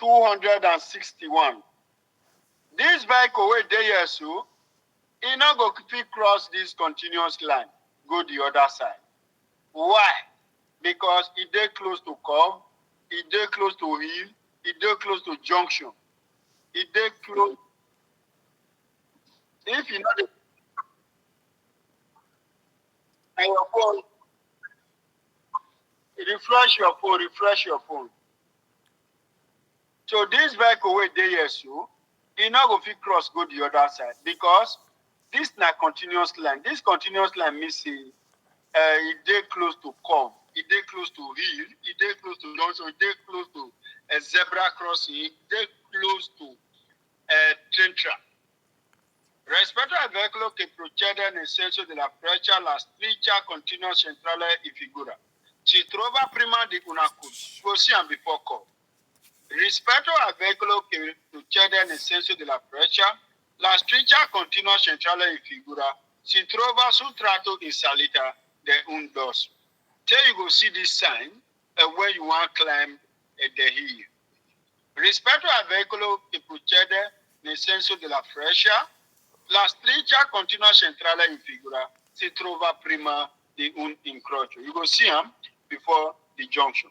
261. This vehicle wey dey here so, e no go fit cross this continuous line, go the other side. Why? Because e dey close to curve, e dey close to hill, e dey close to junction, e dey close. If you know the your phone, refresh your phone, refresh your phone. So this vehicle wey dey here so, e no go fit cross go the other side because this na continuous line. This continuous line mean say e dey close to curve, e dey close to hill, e dey close to junction, e dey close to a zebra crossing, e dey close to train track. Rispetto al veicolo che procede nel senso della freccia, la striscia continua centrale e figura. Si trova prima di una curva, così before curve. Rispetto al veicolo che procede nel senso della freccia, la striscia continua centrale e figura si trova sul tratto in salita di un dorso. So you go see this sign when you want to climb the hill. Rispetto al veicolo che procede nel senso della freccia, la striscia continua centrale in figura si trova prima di un incrocio. You go see them before the junction.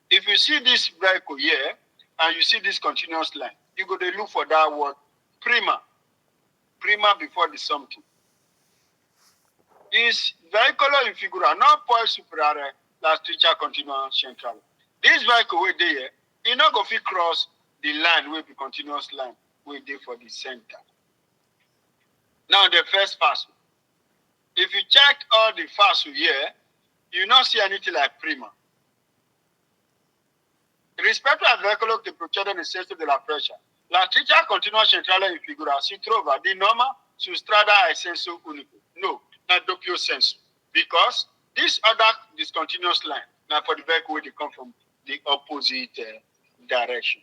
If you see this vehicle here and you see this continuous line, you go to look for that word prima. Prima before the something. Is veicolo in figura, non poi superare la striscia continua centrale. This vehicle wey dey here, e no go fit cross the line wey be continuous line wey dey for the center. Now the first fossil. If you check all the fossil here, you not see anything like prima. Rispetto al veicolo che procede nel senso della freccia, la striscia continua centrale in figura si trova di norma su strada a senso unico. No, not doppio senso. Because this other discontinuous line, now for the vehicle where they come from the opposite direction.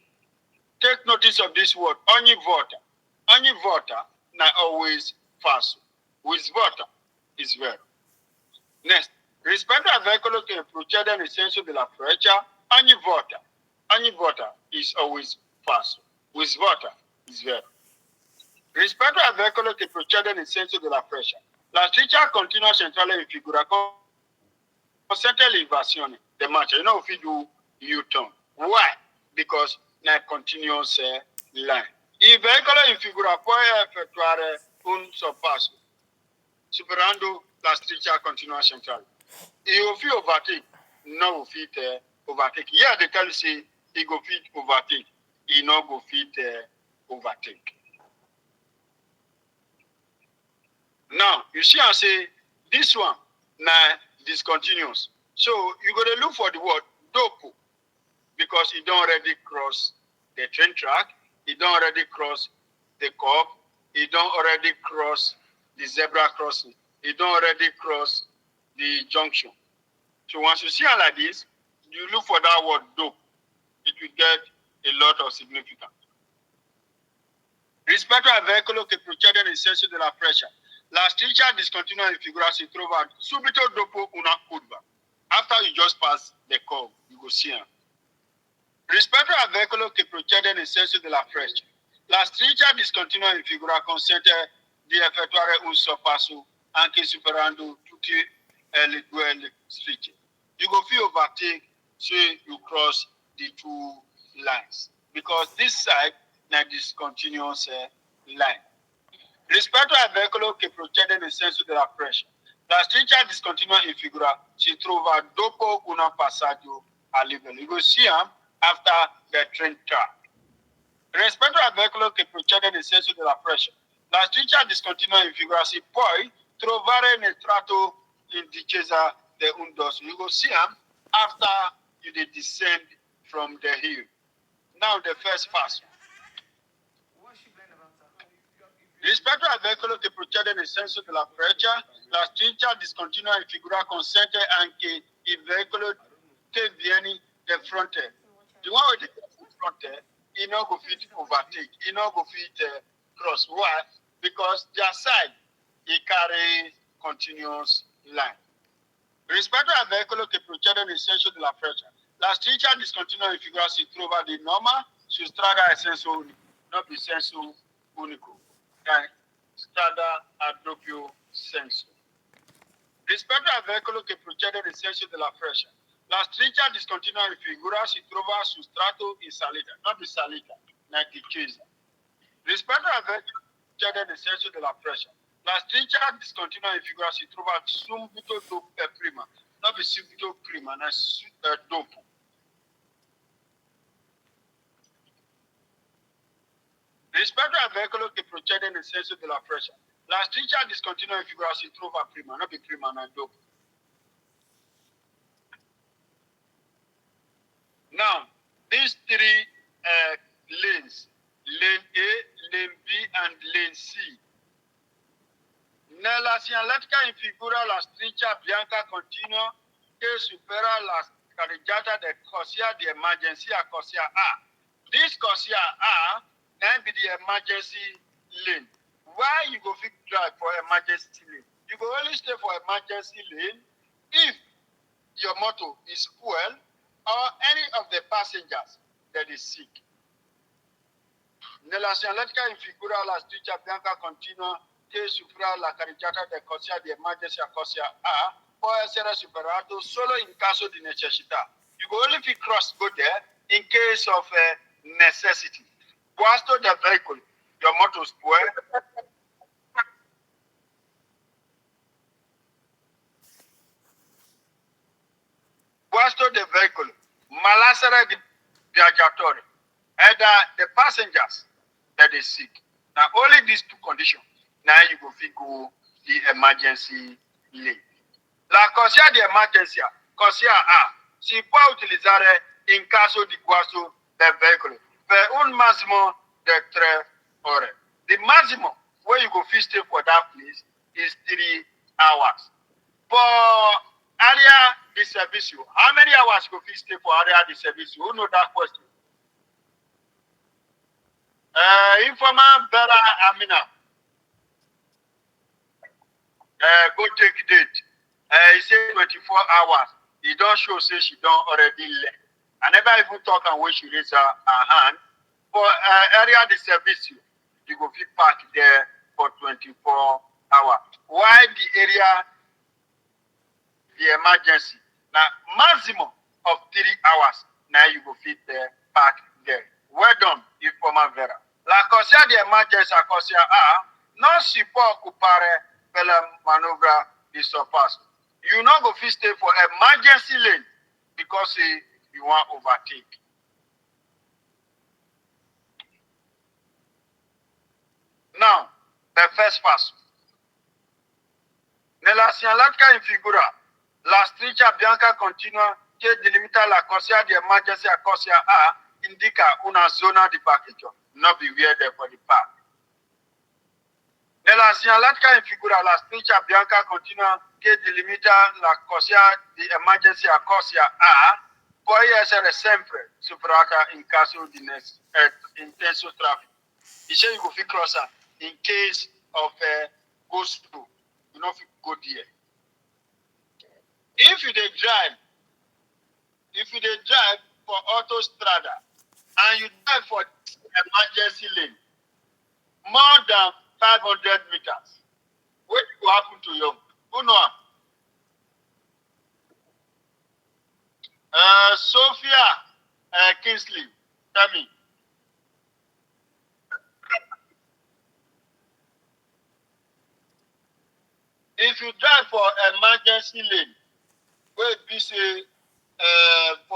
Take notice of this word, ogni volta. Ogni volta, not always falso. With volta is vero. Next, rispetto al veicolo che procede nel senso della freccia, ogni volta is always falso. With volta is vero. Rispetto al veicolo che procede nel senso della freccia, la striscia continua centrale in figura consente l'invasione del marcia. You know if you do U-turn. Why? Because na continuous line. Il veicolo in figura può effettuare un sorpasso superando la striscia continua centrale. If you overtake, no fit overtake. Yeah, they tell you say he go fit overtake. He no go fit overtake. Now, you see I say this one na discontinuous. So you got to look for the word dopo because it don't already cross the train track, it don't already cross the curve, it don't already cross the zebra crossing, it don't already cross the junction. So once you see it like this, you look for that word dopo. It will get a lot of significance. Rispetto al veicolo che procede nel senso della freccia, la striscia discontinua in figura si trova subito dopo una curva. After you just pass the curve, you go see it. Rispetto al veicolo che procede nel senso della freccia, la striscia discontinua in figura consente di effettuare un sorpasso anche superando tutte le due strisce. You go feel overtake so you cross the two lines because this side na discontinuous line. Rispetto al veicolo che procede nel senso della freccia, la striscia discontinua in figura si trova dopo un passaggio a livello. You go see them after the train track. Rispetto al veicolo che procede nel senso della freccia, la striscia discontinua in figura si puoi trovare nel tratto in discesa di un dorso. You go see them after you descend from the hill. Now the first fast. Rispetto al veicolo che procede nel senso della freccia, la striscia discontinua in figura consente anche il veicolo che viene da fronte. The one with the fronte, he no go fit overtake, he no go fit cross. Why? Because their side, he carry continuous line. Rispetto al veicolo che procede nel senso della freccia, la striscia discontinua in figura si trova di norma su strada è senso unico, non più senso unico. Strada a doppio senso. Rispetto al veicolo che procede nel senso della freccia, la striscia discontinua in figura si trova su strato in salita, non di salita, ma di chiesa. Rispetto al veicolo che procede nel senso della freccia, la striscia discontinua in figura si trova subito dopo prima, non di subito prima, ma dopo. Rispetto al veicolo che procede nel senso della freccia, la striscia discontinua in figura si trova prima, non di prima, ma dopo. Now, these three lanes, lane A, lane B, and lane C. Nella segnaletica in figura la striscia bianca continua che supera la carreggiata del corsia di emergency a corsia A. This corsia A can be the emergency lane. Why you go fit drive for emergency lane? You go only stay for emergency lane if your motor is fuel or any of the passengers that is sick. Nella segnaletica in figura la striscia bianca continua che supera la carreggiata del corsia di emergency a corsia A può essere superato solo in caso di necessità. You go only fit cross go there in case of necessity. Guasto del vehicle, your motor spoil. Guasto del vehicle, malassere di viaggiatori, either the passengers that is sick. Now only these two conditions. Now you go fit go the emergency lane. La corsia di emergenza, corsia A, si può utilizzare in caso di guasto del veicolo per un massimo di 3 ore. The maximum where you go fit stay for that place is 3 hours. For area di servicio, how many hours you go fit stay for area di servicio? Who know that question? Informer Vera Amina. Go take date. He say 24 hours. He don't show say she don't already left. I never even talk and when she raise her hand. For area the service, you go fit park there for 24 hours. Why the area, the emergency? Now maximum of 3 hours. Now you go fit there, park there. Well done, Informer Vera. La corsia di emergenza corsia A non si può occupare per la manovra di sorpasso. You not go fit stay for emergency lane because you want overtake. Now, the first passo. Nella segnaletica in figura, la striscia bianca continua che delimita la corsia di emergency a corsia A indica una zona di parcheggio. Not be where there for the park. Nella segnaletica in figura, la striscia bianca continua che delimita la corsia di emergency a corsia A può essere sempre superata in caso di intenso traffic. Dice you go fit crosser in case of go slow. You know fit go there. If you dey drive for autostrada and you drive for emergency lane more than 500 meters, what will happen to you? Who know? Sophia Kingsley, tell me. If you drive for emergency lane, where be say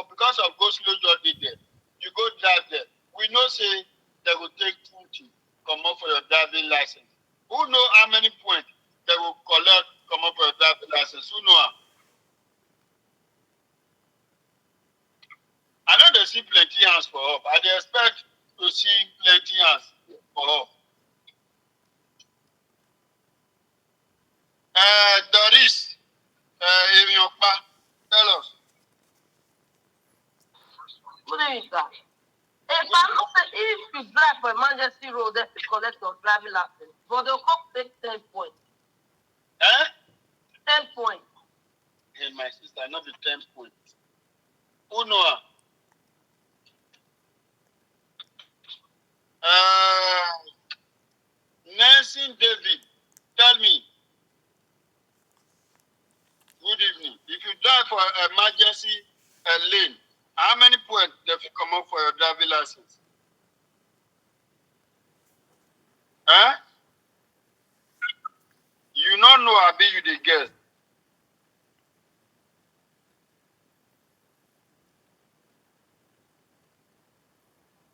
because of go slow journey there, you go drive there. We know say they will take 20 come up for your driving license. Who know how many points they will collect come up for your driving license? Who know? I know they see plenty hands for up. I dey expect to see plenty hands for up. Doris, Iriokpa, tell us. Good evening, sir. If you drive for emergency road, they will collect your driving license. But they'll come take 10 points. 10 points. Hey, my sister, not the 10 points. Who know her? emergency lane, how many points they fit come up for your driving license? Eh? You don't know how big you dey get.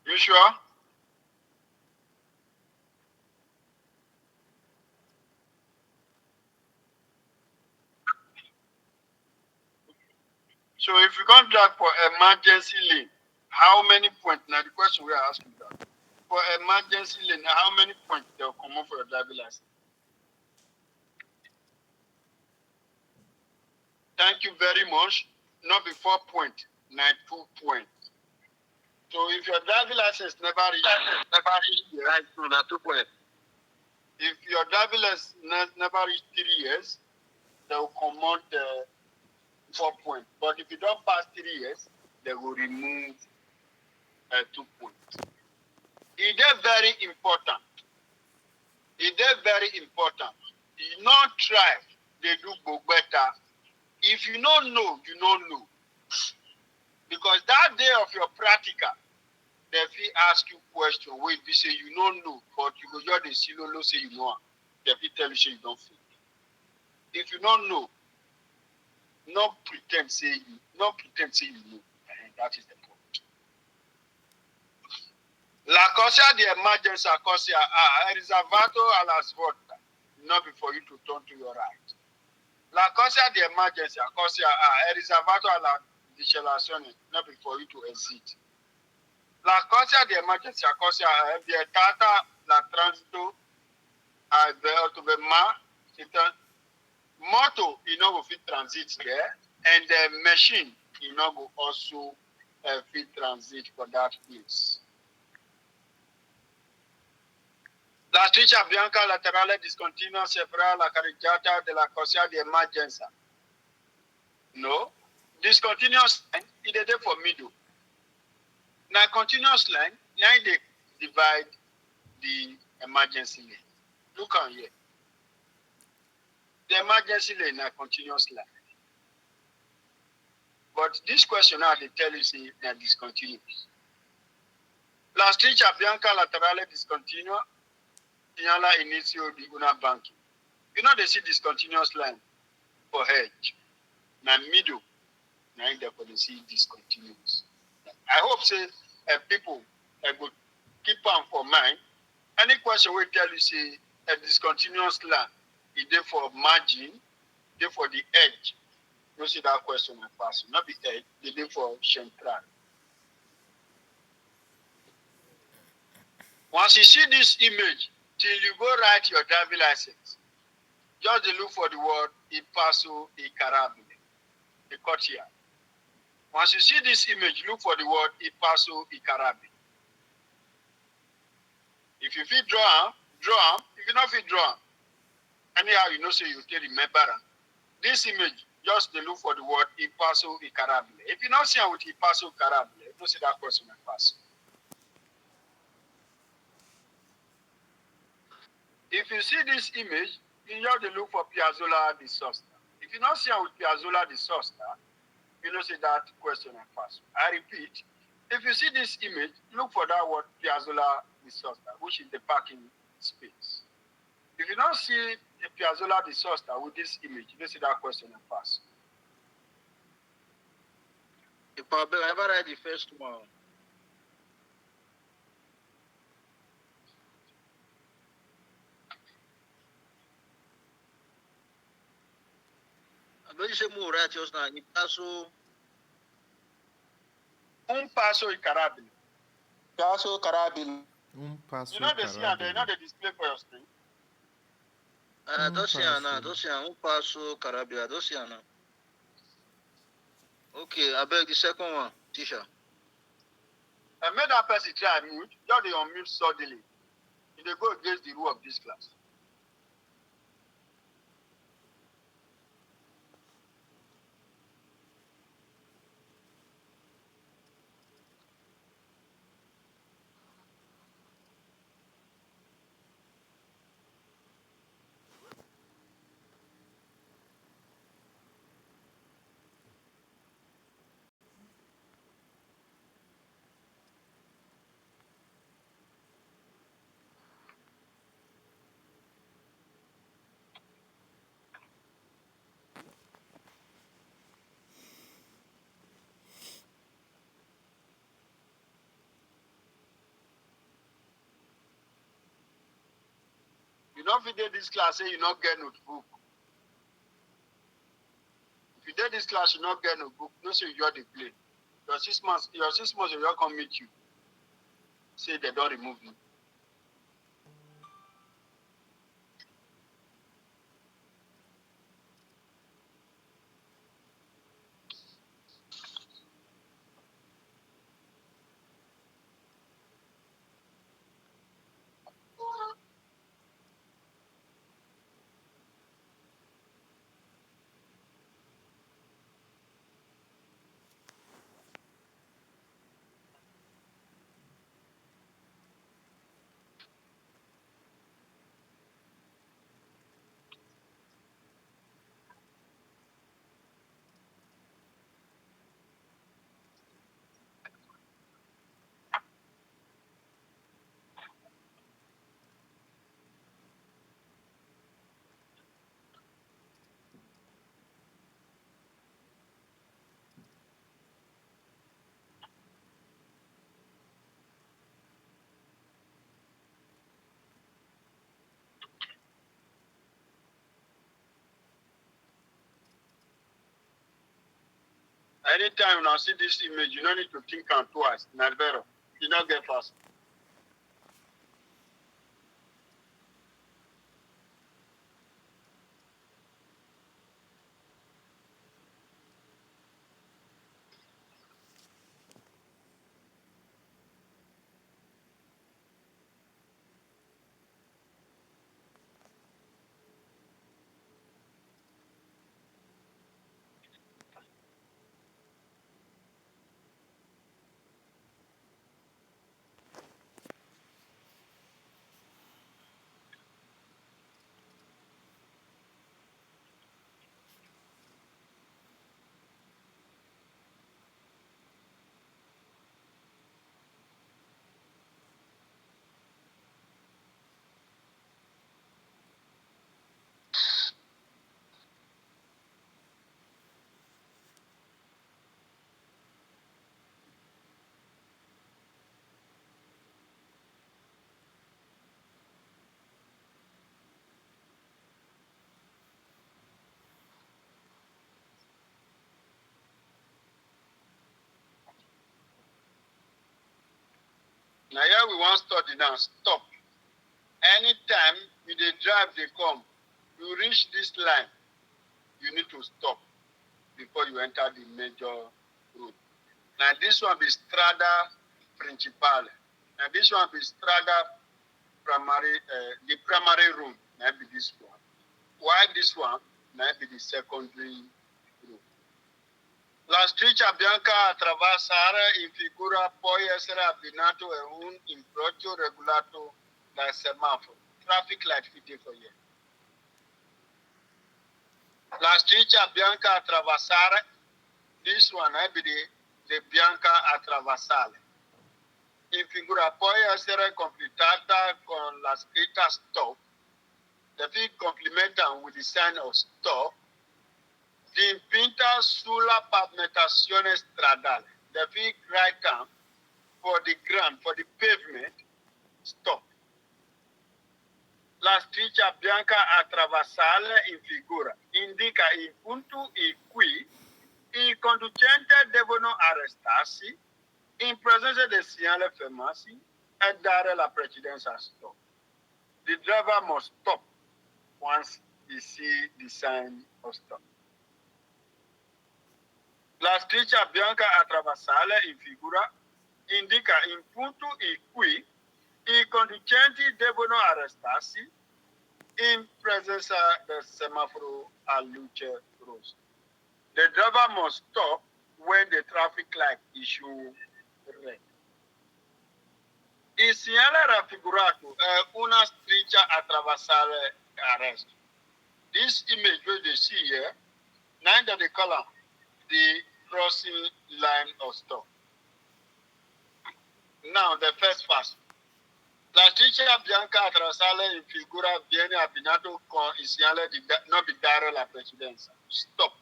You sure? So if you can't drive for emergency lane, how many points? Now the question we are asking that. For emergency lane, how many points they'll come up for your driving license? Thank you very much. Not be 4 points, 2 points. So if your driving license never reach right, so na 2 points. If your driving license never reach 3 years, they will come out 4 points. But if you don't pass 3 years, they will remove 2 points. It is very important. It is very important. You not try, they do go better. If you don't know, you don't know. Because that day of your practical, they fit ask you question, wait, be say you don't know, but you go just the silolo say you know. They fit tell you say you don't fit. If you don't know, not pretend say you know. And that is the point. La cosa di emergency cosa riservato alla svolta, not before you to turn to your right. La cosa di emergency cosa riservato alla dichiarazione, not before you to exit. La cosa di emergency cosa è vietata la transito motor, you know, will fit transit there, and the machine, you know, will also fit transit for that place. La striscia bianca laterale discontinua separa la carreggiata della corsia di emergenza. No, discontinuous line, it is there for middle. Now, continuous line, now they divide the emergency lane. Look on here. The emergency lane is continuous line. But this question now they tell you say they are discontinuous. La striscia bianca laterale discontinua, segnala inizio di una banking. You know they see discontinuous line for hedge. Now middle, now they see discontinuous. I hope say people go keep on for mind. Any question will tell you say a discontinuous line is there for margin, there for the edge. You see that question and pass. Not the edge, they there for central. Once you see this image, till you go write your driving license, just look for the word Ipaso Icarabile, the courtyard. Once you see this image, look for the word Ipaso Icarabile. If you feel draw. If you not feel draw, anyhow you know say you still remember them. This image, just look for the word Ipaso Icarabile. If you not see with Ipaso Icarabile, you know see that person will pass. If you see this image, you just look for Piazzolla di Sosta. If you not see with Piazzolla di Sosta, you know see that question will pass. I repeat, if you see this image, look for that word Piazzolla di Sosta, which is the parking space. If you don't see the Piazzolla di Sosta with this image, you know see that question will pass. If I ever read the first one. When you say more right just now, Un passo Icarabile. Paso Carabile. Un passo You know they see and they know they display for your screen. Un passo Carabile, Dosiana. Okay, I beg the second one, teacher. I made that person try mute, just they unmute suddenly. If they go against the rule of this class. don't fit this class, say you not get notebook. If you did this class, you not get notebook, no say you are the play. Your 6 months, they will come meet you. Say they don't remove you. Anytime you see this image, you don't need to think twice. Not better. You not get fast. Now here we want study now. Stop. Anytime you dey drive, they come. You reach this line, you need to stop before you enter the major road. Now this one be Strada Principale. Now this one be Strada Primary, the primary road. Now be this one. Why this one? Now be the secondary road. La striscia bianca attraversare in figura poi essere abbinato a un incrocio regolato dal semaforo. Traffic light fit for you. La striscia bianca attraversare, this one be the bianca attraversale. In figura poi essere completata con la scritta stop. The fig complementa with the sign of stop. Dipinta sulla pavimentazione stradale. The fig right hand for the ground, for the pavement, stop. La striscia bianca attraversale in figura indica il punto in cui i conducenti devono arrestarsi in presenza del segnale fermarsi e dare la precedenza a stop. The driver must stop once he sees the sign of stop. La striscia bianca attraversale in figura indica il punto in cui i conducenti devono arrestarsi in presenza del semaforo a luce rossa. The driver must stop when the traffic light issue red. Il segnale raffigurato è una striscia attraversale arresto. This image where they see here, neither the color, the crossing line of stop. Now the first fast. La striscia bianca attraversale in figura viene abbinato con il segnale di non dare la precedenza. Stop.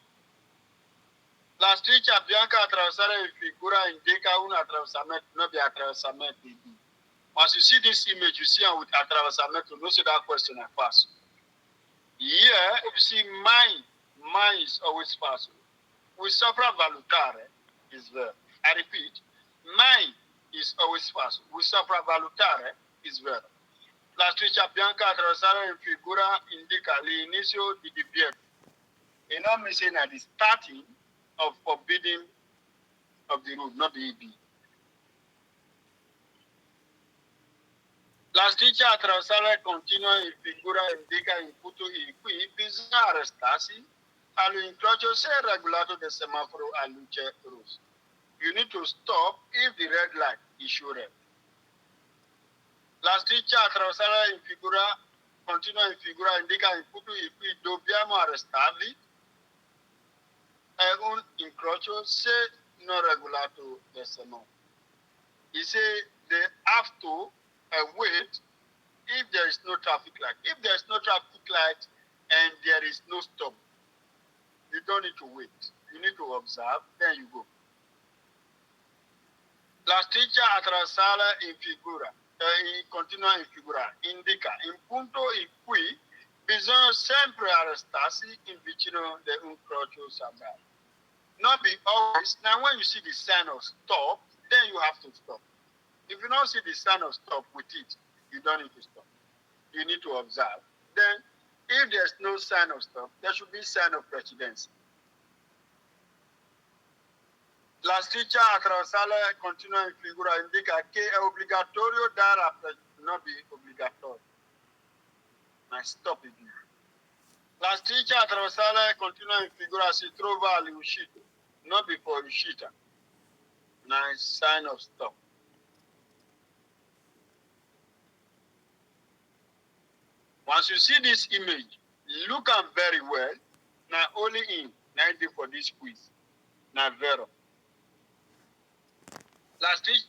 La striscia bianca attraversale in figura indica un attraversamento, non di attraversamento. Once you see this image, you see with Atravesamento, no see that question I pass. Here, you see mine is always fast. With Sopra Valutare is there. I repeat, mine is always fast. With Sopra Valutare is there. La striscia bianca attraversata in figura indica l'inizio di divieto. You know me saying at the starting of forbidding of the road, not the EB. La striscia attraversata continua in figura indica in punto in cui bisogna arrestarsi all'incrocio se è regolato del semaforo a luce rossa. You need to stop if the red light is shown red. La striscia attraversata in figura continua in figura indica in punto in cui dobbiamo arrestarli è un incrocio se non regolato del semaforo. He said they have to wait if there is no traffic light. If there is no traffic light and there is no stop, you don't need to wait. You need to observe, then you go. La striscia attraversata in figura, continua in figura, indica in punto in cui bisogna sempre arrestarsi in vicino di un crocio sabbiato. Not be always. Now, when you see the sign of stop, then you have to stop. If you don't see the sign of stop with it, you don't need to stop. You need to observe. Then, if there's no sign of stop, there should be sign of precedenza. La striscia attraversata continua in figura indica che è obbligatorio dare a non be obbligatorio. Ma stop it. La striscia attraversata continua in figura si trova all'uscita, not before uscita. Nice sign of stop. Once you see this image, look at very well. Now only in 90 for this quiz. Now vero. La striscia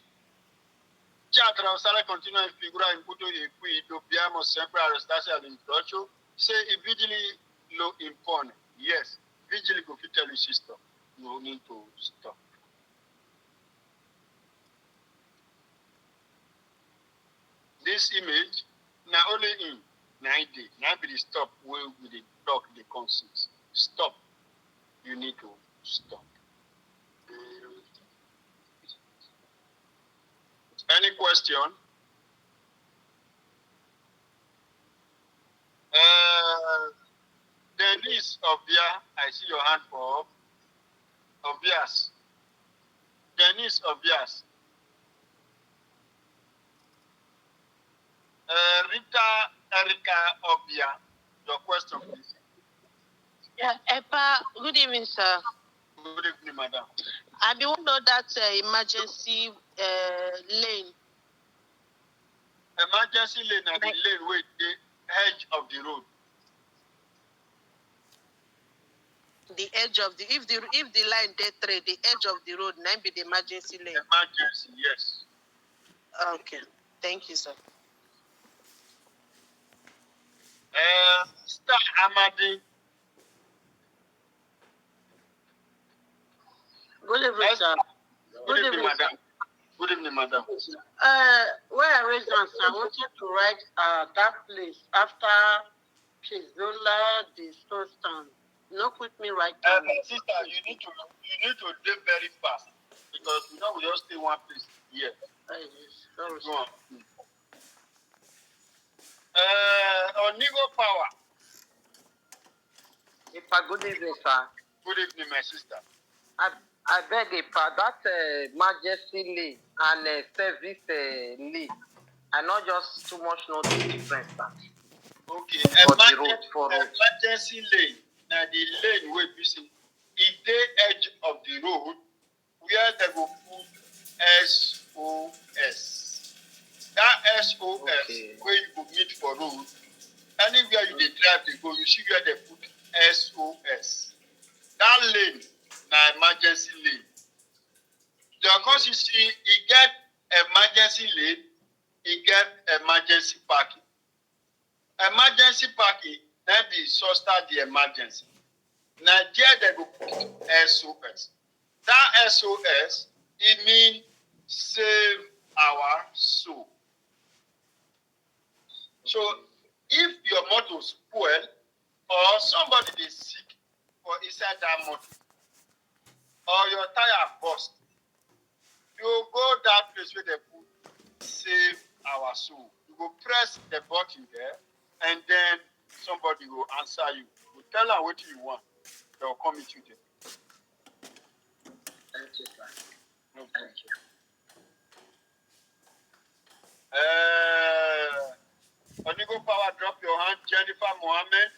attraversata continua in figura in punto in cui dobbiamo sempre arrestarsi all'incrocio se i vigili lo impone. Yes, vigili go fit tell you to stop. You need to stop. This image, now only in 90, now be the stop where with the dog the conscience. Stop. You need to stop. Any question? Denise Obia, I see your hand for Obias. Denise Obias. Rita Erica Obia, your question, please. Yeah, Epa, good evening, sir. Good evening, madam. I do know that emergency lane. Emergency lane and the lane with the edge of the road. The edge of the if the line dey trade, the edge of the road, now be the emergency lane. Emergency, yes. Okay, thank you, sir. Star Amadi. Good evening, sir. Good evening, madam. Good evening, madam. Where I raised on, sir, I wanted to write that place after Chizola, the stone stand. No quick me right now. Sister, you need to do very fast because we just stay one place here. Sorry, Go on. Onigo Power. Good evening, sir. Good evening, my sister. I beg a pardon. That Majesty Lee and Service Lee, I know just too much know the difference, sir. Okay. Emergency lane. Now the lane where you see, if the edge of the road, where they go put SOS. That SOS where you go meet for road. Anywhere you dey drive, they go. You see where they put SOS. That lane. Now emergency lane. Because you see, you get emergency lane, you get emergency parking. Emergency parking, then be start the emergency. Now there they go put SOS. That SOS, it means save our soul. So if your motor spoil or somebody is sick or inside that motor or your tire burst, you go that place where they put save our soul. You go press the button there and then somebody will answer you. You tell them what you want. They'll come meet you there. Thank you, sir. No problem. Thank you. Onigo Power, drop your hand. Jennifer Mohammed.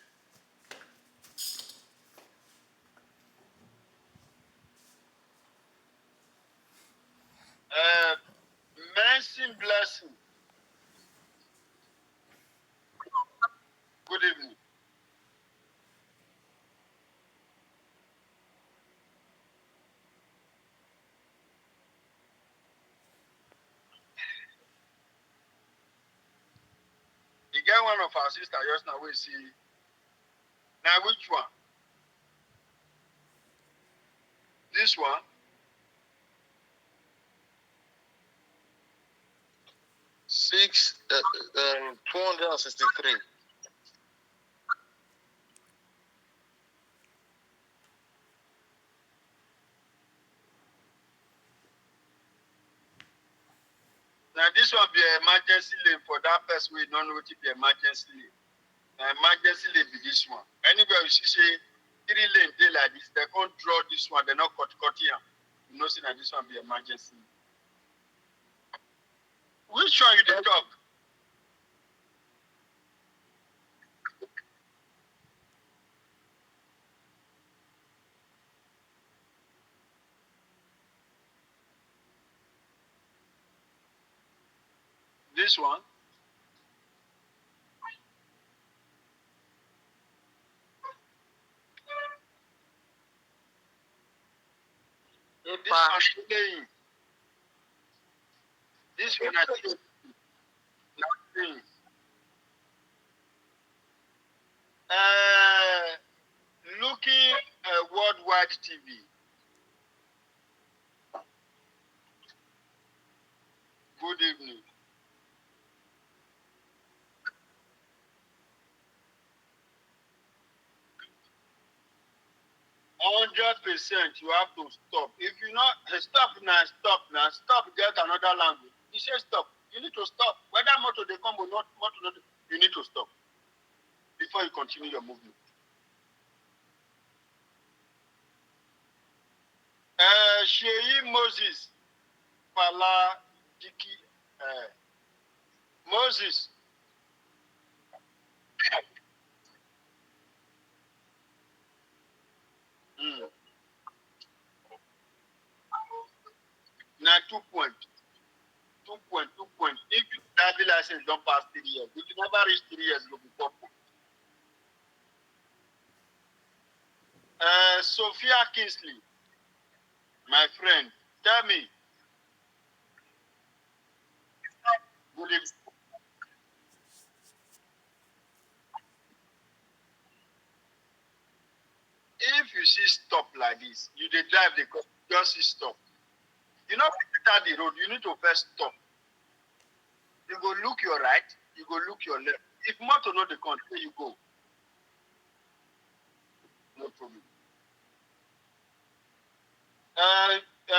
Mercy Blessing. Good evening. You get one of our sisters just now, we see. Now, which one? This one? Six, 263. Now, this one be an emergency lane for that person we don't know what to be emergency lane. Now, emergency lane be this one. Anywhere you see, say, 3 lane day like this, they can't draw this one, they're not cut here. You know, see, that this one be emergency lane. Which one you did talk? This one? This one playing. This one I think not playing. Looking worldwide TV. Good evening. %, you have to stop. If you not stop now, get another language. You say stop. You need to stop. Whether motor they come or not, you need to stop before you continue your movement. Sheyi Moses, Fala Diki, Moses. Now 2 point. 2 point, 2 point. If your driving license don't pass 3 years, if you never reach 3 years, it will be 4 point. Sophia Kingsley, my friend, tell me. Good evening. If you see stop like this, you dey drive the car, just see stop. You know, start the road, you need to first stop. You go look your right, you go look your left. If motor no dey come, where you go? No problem.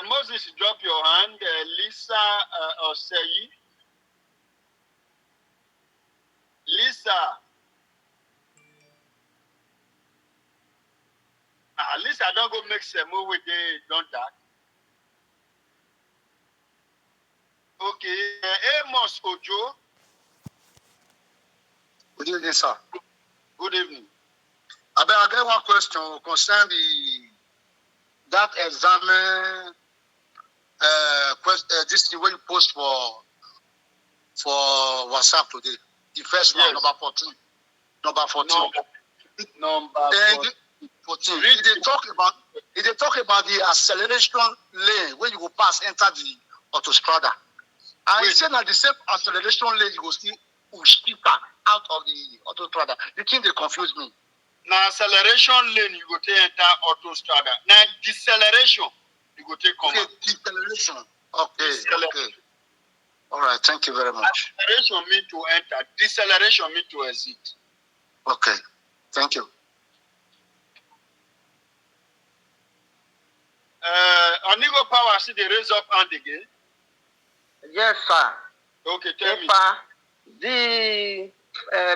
Moses, drop your hand. Lisa Oseyi. Lisa. Lisa, don't go make some more with they don't that. Okay. Amos Ojo. Good evening, sir. Good evening. I get one question concerning that exam. This thing where you post for WhatsApp today. The first one, number 14. Number 14. Number 14. If they talk about the acceleration lane when you go pass, enter the autostrada. And he said that the same acceleration lane you go see push people out of the autostrada. The thing they confuse me. Now acceleration lane you go take enter autostrada. Now deceleration you go take come. Okay, deceleration. Okay. All right, thank you very much. Acceleration means to enter. Deceleration means to exit. Okay, thank you. Onigo Power, see they raise up hand again. Yes, sir. Okay, tell me. The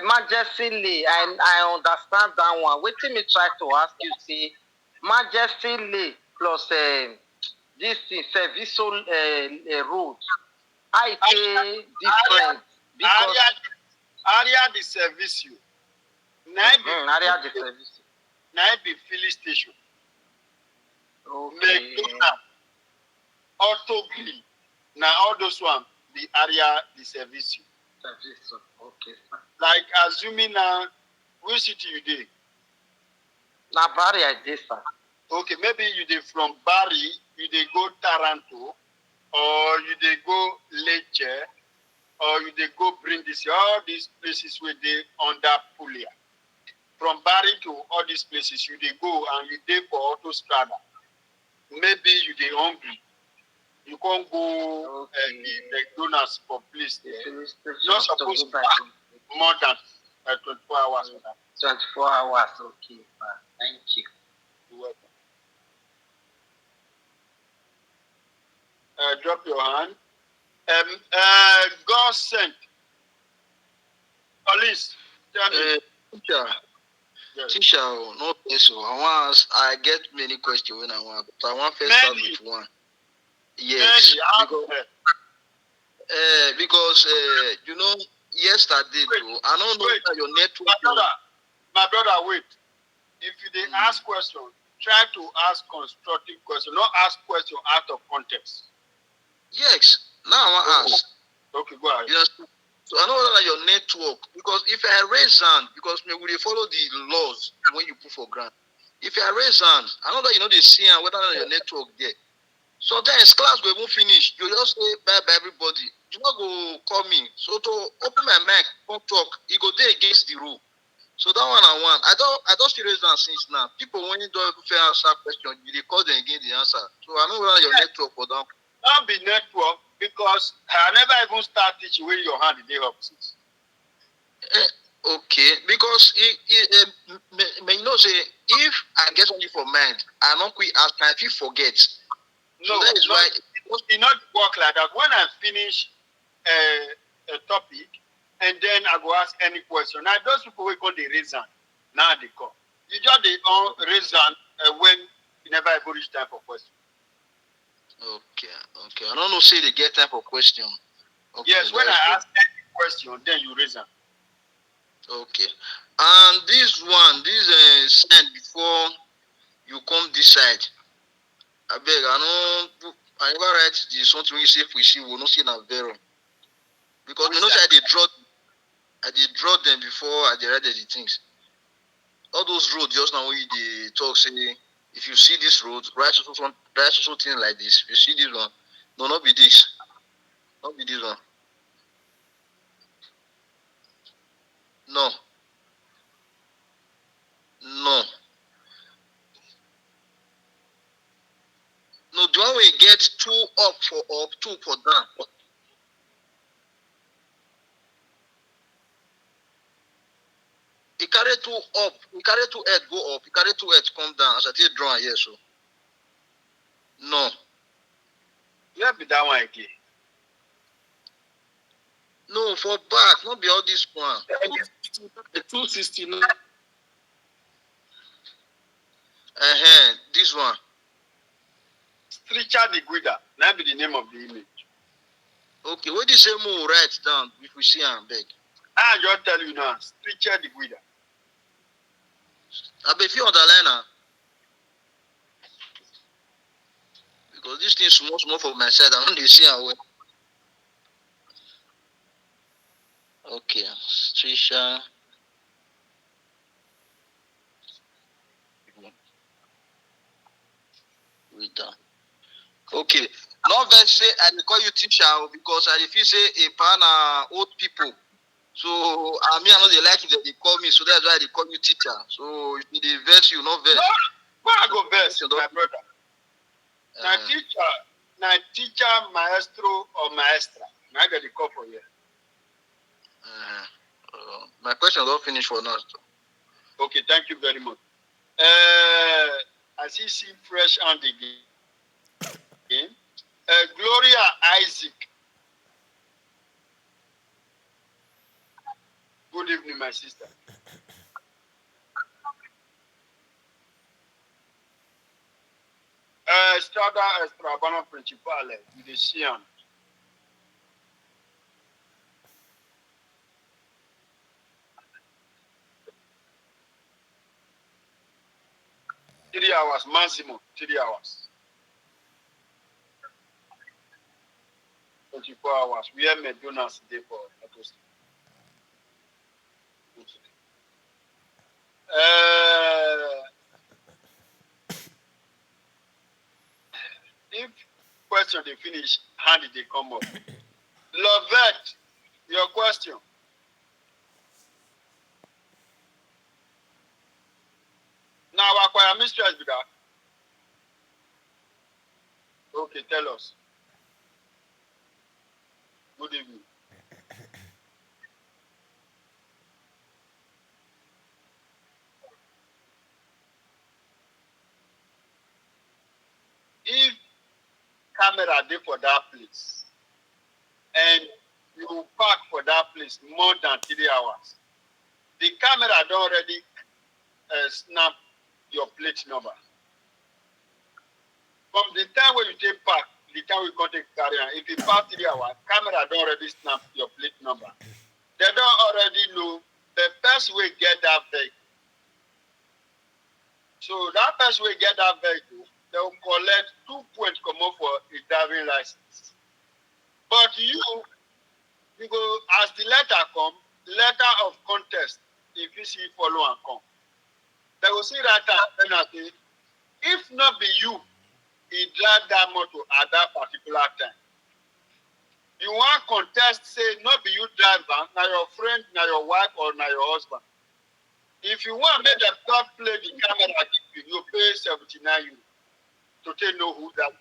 Majesty Lee, I understand that one. Wait till me try to ask you, see, Majesty Lee plus this service route, I say different because area the service you. area the service. Now be filling station. Okay. McDonald's, Auto Green. Now all those one the area the service you. Service, okay, sir. Like assuming now, which city you dey? Na Barry I dey, sir. Okay, maybe you dey from Barry, you dey go Taranto, or you dey go Lecce, or you dey go Brindisi, all these places where they under Puglia. From Barry to all these places, you dey go and you dey for autostrada. Maybe you dey hungry. You can't go McDonald's for place there. You're not supposed to pack more than 24 hours. 24 hours, okay. Thank you. You're welcome. Drop your hand. God sent. Police, tell me. Teacher, no question. I get many questions when I want, but I want first start with one. Yes, because you know, yesterday too, I don't know that your network. My brother, wait. If you didn't ask questions, try to ask constructive questions, not ask questions out of context. Yes, now I want to ask. Okay, go ahead. Yes. So I know that your network, because if I raise hand, because we will follow the laws when you put for grant. If I raise hand, I know that you know they see and whether your network there. Sometimes class will even finish. You just say bye bye everybody. You not go call me. So to open my mic, come talk, you go there against the rule. So that one I want. I don't see raise hand since now. People when you don't fair answer question, you call them again the answer. So I know whether your network for down. Not be network because I never even start teaching where your hand is up since. Okay, because you know say if I get something for mind, I not quick ask and if you forget. No, so that is why it not work like that. When I finish a topic and then I go ask any question. Now those people will call the reason. Now they call. You just the reason when you never ever reach time for question. Okay. I don't know say they get time for question. Okay, yes, when I ask any question, then you reason. Okay. And this send before you come this side. I beg, I never write the something you say if we see, we will not see na vero. Because you know say I did draw them before I did write the things. All those roads just now when they talk say if you see this road, write also thing like this. If you see this one, no, not be this. Not be this one. No. No, the one we get 2 up for up, 2 for down. He carry 2 up, he carry 2 head go up, he carry 2 head come down. As I take draw here, so. No. Let be that one again. No, for back, not be all this one. The 269. This one. Stretcher the Guida. That be the name of the image. Okay, what do you say more write down if we see and beg? I just tell you now, Stretcher the Guida. I bet you underline now. Because this thing is small for my side, I don't see how well. Okay, Stretcher. Okay. Not that say I call you teacher because I feel say a pan old people. So I know they like it that they call me, so that's why they call you teacher. So if they verse you, not verse. No, I go verse, my brother. Now teacher, maestro or maestra. I get the call for you. My question don't finish for now. Okay, thank you very much. I see fresh hand again. Gloria Isaac. Good evening, my sister. Strada Estrabano Principale, the Sian. Three hours, maximum 3 hours. 24 hours. We have McDonald's day for Atos. If question they finish, hand it they come up. Lovette, your question. Now acquire mistress with that. Okay, tell us. Good evening. If camera dey for that place and you park for that place more than 3 hours, the camera don already snap your plate number. From the time when you take park, the time we come take carry am, if you pass 3 hours, camera don already snap your plate number. They don already know the person wey get that vehicle. So that person wey get that vehicle, they will collect 2 points comot for a driving license. But you go as the letter come, letter of contest, if you see follow and come. They will see that penalty. If not be you, he drive that motor at that particular time. You want contest, say not be you driver, now your friend, now your wife, or now your husband. If you want make them stop play the camera, you pay 79 euro to take know who that.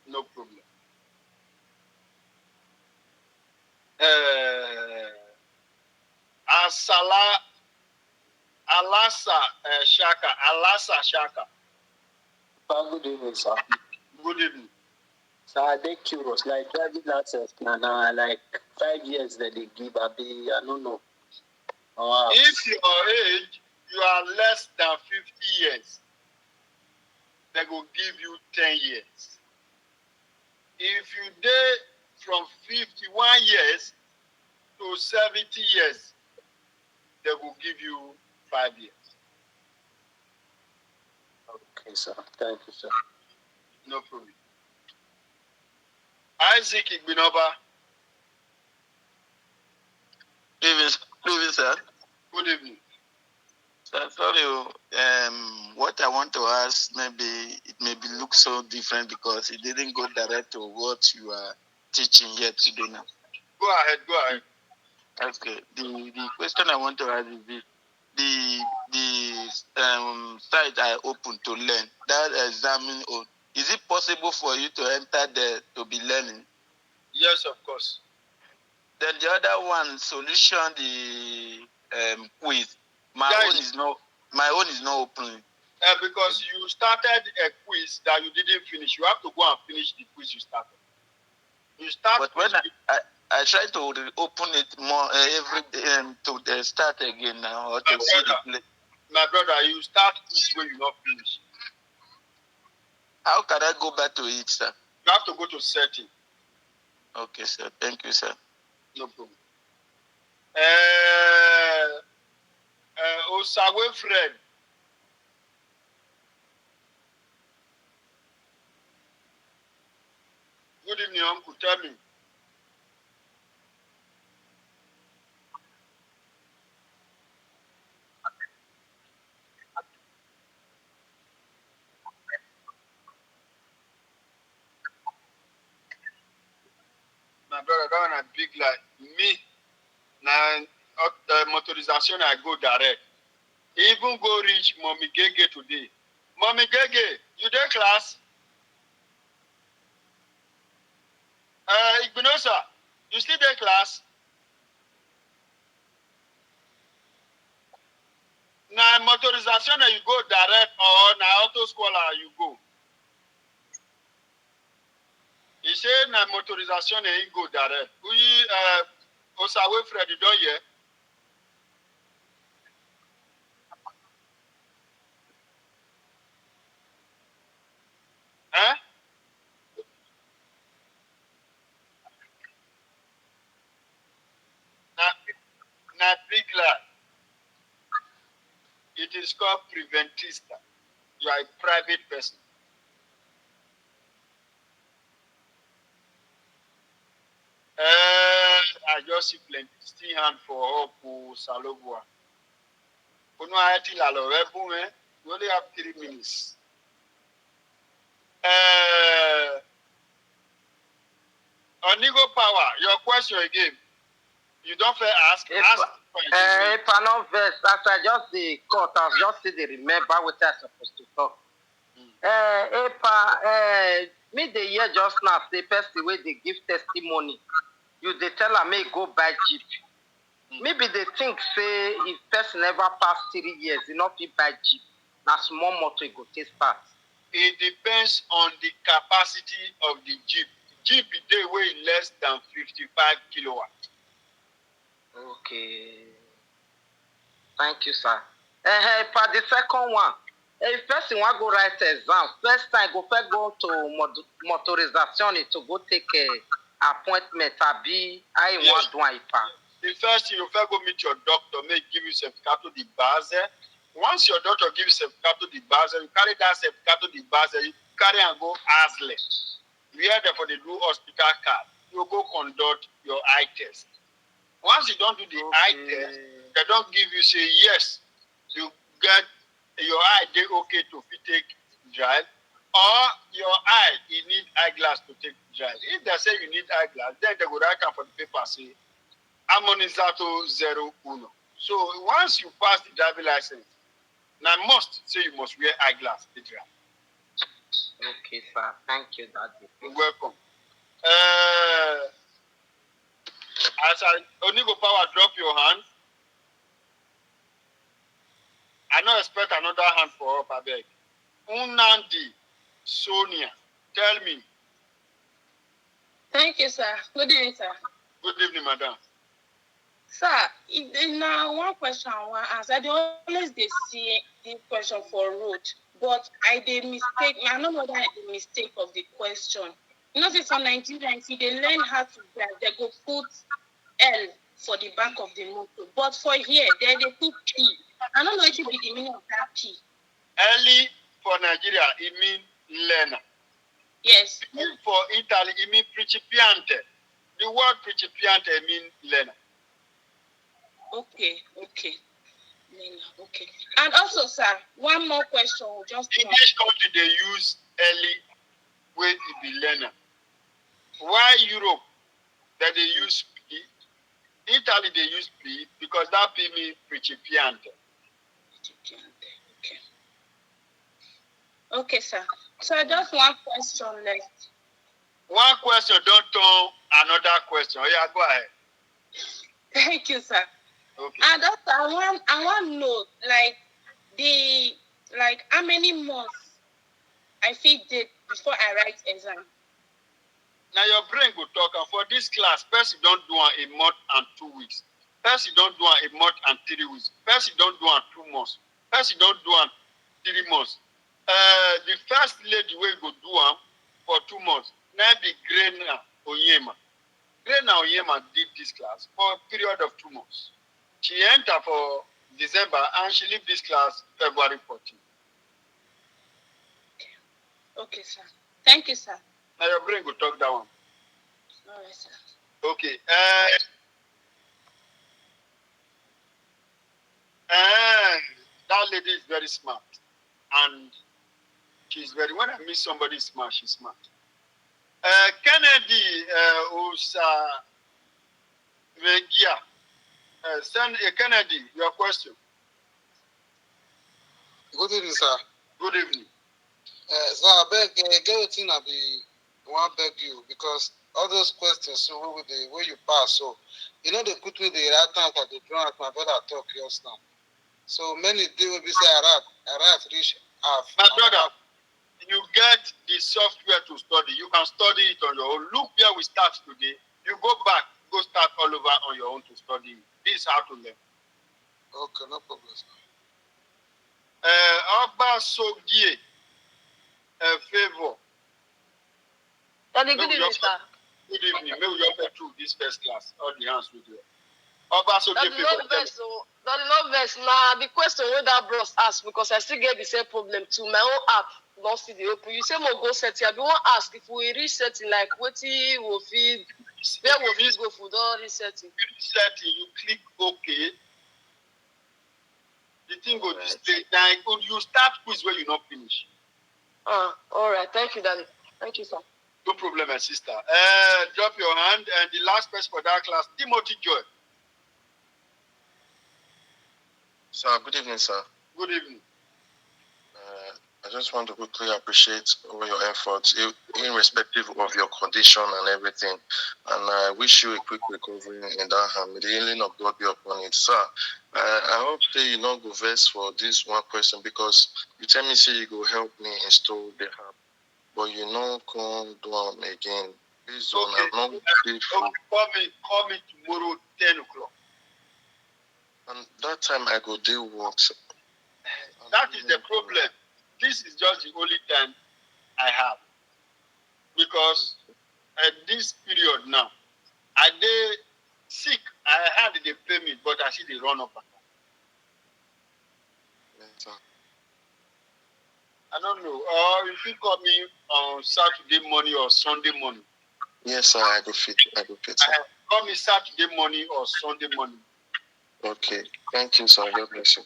No problem. Alasa Shaka. Good evening, sir. Good evening. So I dey curious, like driving license now, like 5 years that they give a be, I don't know. If your age, you are less than 50 years, they will give you 10 years. If you dey from 51 years to 70 years, they will give you 5 years. Okay, sir. Thank you, sir. No problem. Isaac Igbinoba. Good evening, sir. Good evening. Sir, sorry, what I want to ask, maybe it may be look so different because it didn't go direct to what you are teaching here today now. Go ahead. Okay. The question I want to ask is this. The site I opened to learn, that examine, is it possible for you to enter there to be learning? Yes, of course. Then the other one, solution, the quiz. My own is not open. Because you started a quiz that you didn't finish. You have to go and finish the quiz you started. But when I try to open it more every day to start again now, or to see the play. My brother, you start quiz when you not finish. How can I go back to it, sir? You have to go to setting. Okay, sir. Thank you, sir. No problem. Osawe friend. Good evening, Uncle. Tell me. My brother, that one a big like me. Now, motorization, I go direct. Even go reach Mommy Gege today. Mommy Gege, you there class? You still there, class? Now, motorization, you go direct or now auto scholar you go. He say na motorization you go direct. We Osawe Fred, you don't hear? Eh? Na big lad. It is called Preventista. You are a private person. I just see plenty still hand for up Salobua. You only have 3 minutes. Onigo Power, your question again. You don't fair ask. Ask. If I know verse, as I just the court, I've just see the remember what I'm supposed to talk. Me the year just now, the person where they give testimony, you they tell her may go buy jeep. Maybe they think say if person never pass 3 years, you not fit buy jeep. Now small motor go take start. It depends on the capacity of the jeep. Jeep they weigh less than 55 kilowatts. Okay. Thank you, sir. For the second one, if person want go write exam, first time go first go to motorization to go take a appointment. Abi, I want one. The first thing you first go meet your doctor, make give you certificate to the base. Once your doctor give you certificate to the base, you carry that certificate to the base, you carry and go ASLE. Where therefore they do hospital card, you go conduct your eye test. Once you don't do the eye test, they don't give you say yes, you get your eye they okay to take drive, or your eye you need eyeglass to take drive. If they say you need eyeglass, then they go write down for the paper say Harmonizato 01. So once you pass the driving license, now must say you must wear eyeglass to drive. Okay, sir. Thank you, Daddy. You're welcome. As I Onigo Power drop your hand, I don't expect another hand for up, I beg. Unandi, Sonia, tell me. Thank you, sir. Good evening, sir. Good evening, madam. Sir, now one question I want to ask. I dey always see this question for road, but I did mistake. I don't know whether the mistake of the question. You know, say for Nigeria, if they learn how to drive, they go put L for the back of the motor. But for here, they put P. I don't know what should be the meaning of that P. Early for Nigeria, it means learner. Yes. For Italy, it means principiante. The word principiante means learner. Okay. Okay. And also, sir, one more question. Just in this country, they use early way to be learner. Why Europe that they use P? Italy they use P because that P means principiante. Okay, sir. So just one question left. One question, don't turn another question. Oh, yeah, go ahead. Thank you, sir. Okay. And also, I want to know, how many months I fit date before I write exam. Now your brain will talk, and for this class, person don't do a month and 2 weeks. Person don't do a month and 3 weeks. Person don't do 2 months. Person don't do 3 months. The first lady will go do for 2 months. Now be Grena Oyema. Grena Oyema did this class for a period of 2 months. She entered for December and she leave this class February 14. Okay, sir. Thank you, sir. Now your brain will talk that one. All right, sir. Okay. That lady is very smart. And she's very, when I meet somebody smart, she's smart. Kennedy Vegia. Send Kennedy, your question. Good evening, sir. Good evening. So I beg, get a thing I be want beg you because all those questions so where you pass so you know they put with the right time that they draw at my brother talk just now. So many day will be say Arab reach half. My brother, you get the software to study. You can study it on your own. Look where we start today. You go back, go start all over on your own to study. This is how to learn. Okay, no problem. Oba Sogie, favor. Daddy, good evening, sir. Good evening. May we just through this first class. All the hands with you. Oba Sogie, favor. Daddy, no verse. Now, the question where that bros ask because I still get the same problem to my own app. Don't see the open. You say more go setting. I be want ask if we reach setting like what will feed. Where will we go for all this setting? Setting, you click OK. The thing go display. Now you start quiz where you not finish. All right. Thank you, Daddy. Thank you, sir. No problem, my sister. Drop your hand. And the last person for that class, Timothy Joy. Sir, good evening, sir. Good evening. I just want to quickly appreciate all your efforts, irrespective of your condition and everything. And I wish you a quick recovery in that hand. May the healing of God be upon it. Sir, I hope that you not go vex for this one question because you tell me say you go help me install the app, but you know come do them again. Based on I'm not grateful. Call me tomorrow 10 o'clock. And that time I go do work. That is the problem. This is just the only time I have. Because at this period now, I dey sick. I had the payment, but I see the run up. Yes, I don't know. Or if you call me on Saturday morning or Sunday morning. Yes, sir. I go fit. Sir. Call me Saturday morning or Sunday morning. Okay. Thank you, sir. God bless you.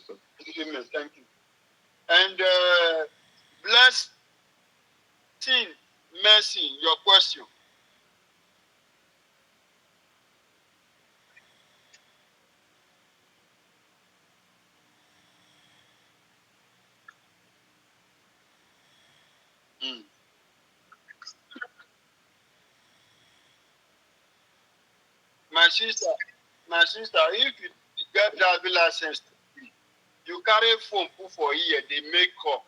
Amen. Thank you. And blessing, mercy, your question. My sister, if you get driving license, you carry phone put for here, they make call.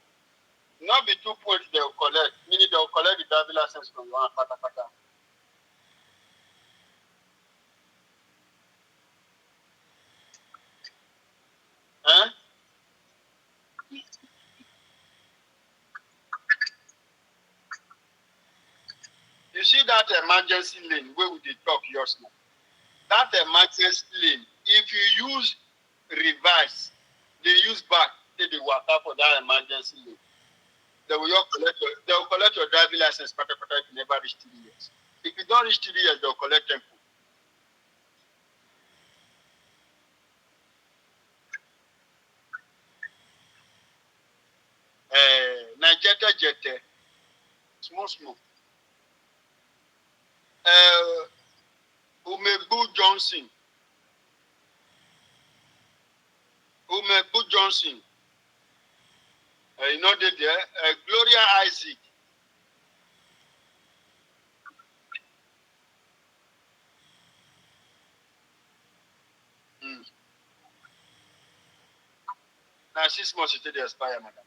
Not be 2 points they'll collect, meaning they'll collect the driving license from you and pata. Eh? You see that emergency lane where we did talk yours now? That emergency lane, if you use reverse, they use back, take the water for that emergency lane. They will collect your driving license pata if you never reach 3 years. If you don't reach 3 years, they'll collect them. Nigeria small. Umegbu Johnson. You know they there. Gloria Isaac. Now 6 months to the expire, madam.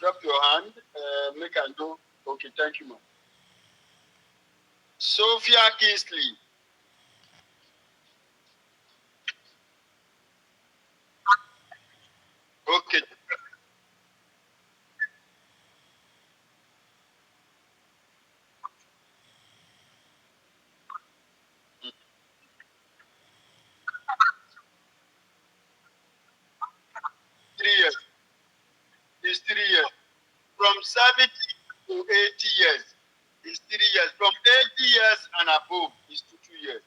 Drop your hand. Make and do. Okay, thank you, ma'am. Sophia Kingsley. Okay. It's 3 years. From 70 to 80 years. It's 3 years. From 80 years and above, it's 2 years.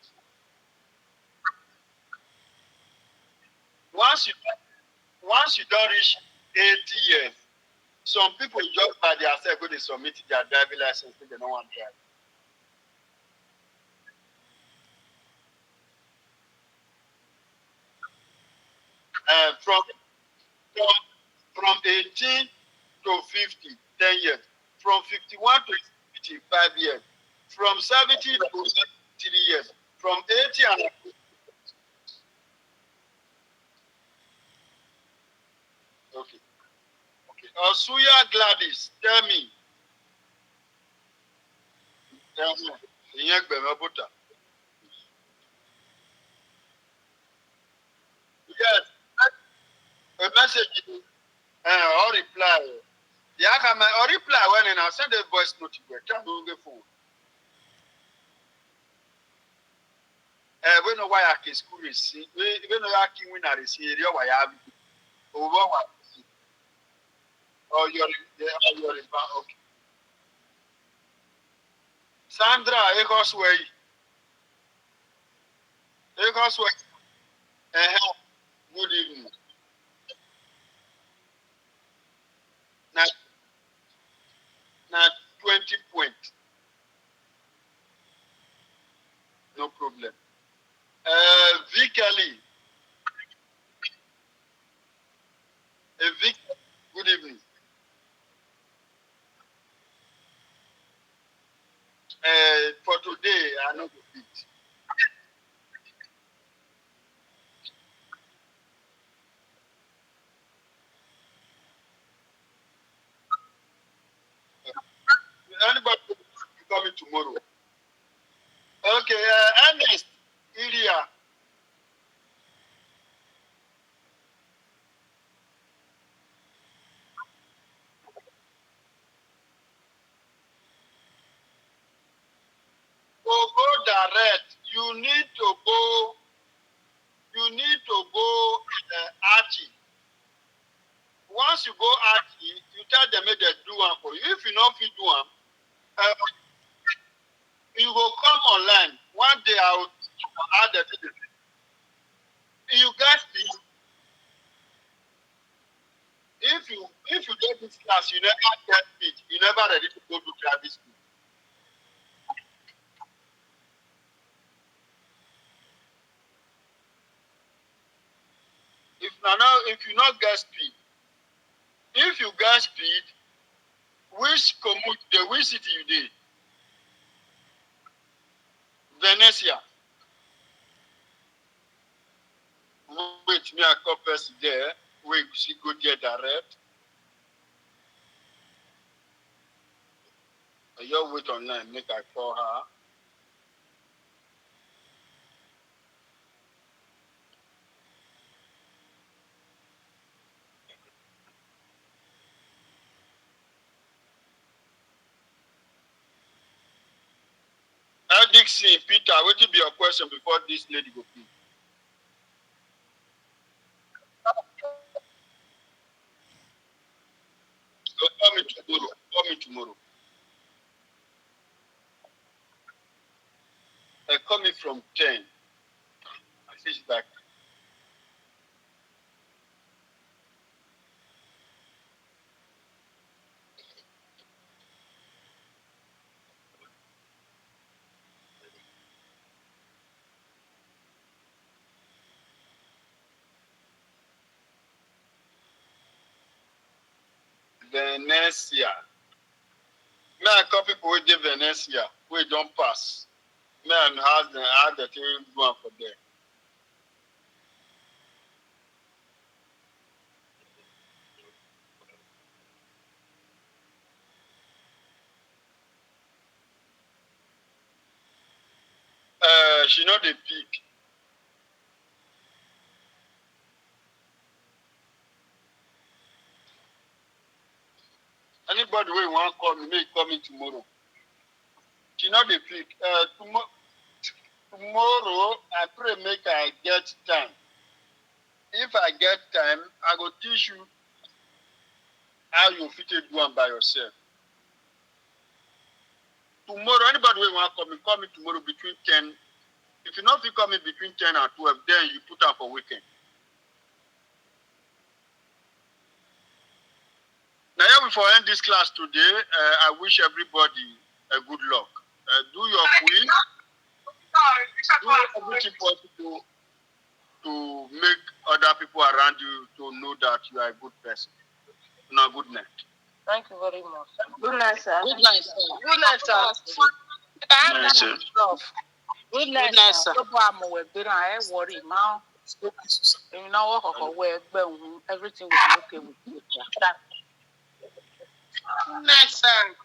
Once you don't reach 80 years, some people just by themselves go to submit their driving license if they don't want to drive. From 18 to 50, 10 years. From 51 to 55 years. From 70 to 73 years. From 80 and okay. Okay. Osuya Gladys, tell me. Tell me. Yes. A message. Or reply. Yeah, or reply when I send a voice note to you. Can't do the phone. We know why I can school is we know I can win at the area why I have over what or your okay. Sandra, Ekosway. Ekosway. Good evening. Now 20 points. No problem. Vically. Vic, good evening. For today, I know the beat. Anybody coming tomorrow? Okay, Ernest, Ilya. Go direct. You need to go. You need to go Archie. Once you go Archie, you tell them make they do one for you. If you not fit do one, you go come online. One day I will add the thing. You guys see, if you get this class, you never get it. You never ready to go to Travis school. If you not get speed, if you get speed, which commute which city you did? Venetia. Wait, me a couple there. Wait, she go there direct. You wait online, make I call her. Dixie, Peter, what will be your question before this lady go please? Call me tomorrow. Call me tomorrow. Call me from 10. I fish back. Venetia. Me I call people with the Venetia. We don't pass. Me and have the thing going for them. She know the peak. Anybody who want to call me, may call me tomorrow. She know the peak. Tomorrow, I pray make I get time. If I get time, I go teach you how you fit do one by yourself. Tomorrow, anybody who want to call me tomorrow between 10. If you not fit call me between 10 and 12, then you put up for weekend. Now, before I end this class today, I wish everybody a good luck. Do your quiz. Do everything possible to make other people around you to know that you are a good person. Not good night. Thank you very much. Good night, sir. Good night, sir. Good night, sir. Good night, sir. Worry now. You know everything will be okay with you. Good night, sir.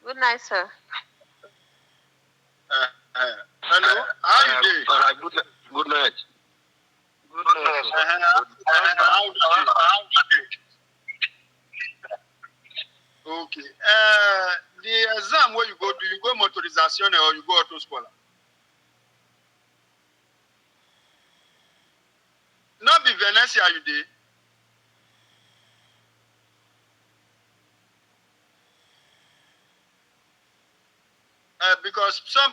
Good night, sir. Hello, how you doing? Good night. Good night. How you doing? Okay. The exam where you go, do you go motorization or you go auto scholar? Not be Venecia you did. Because some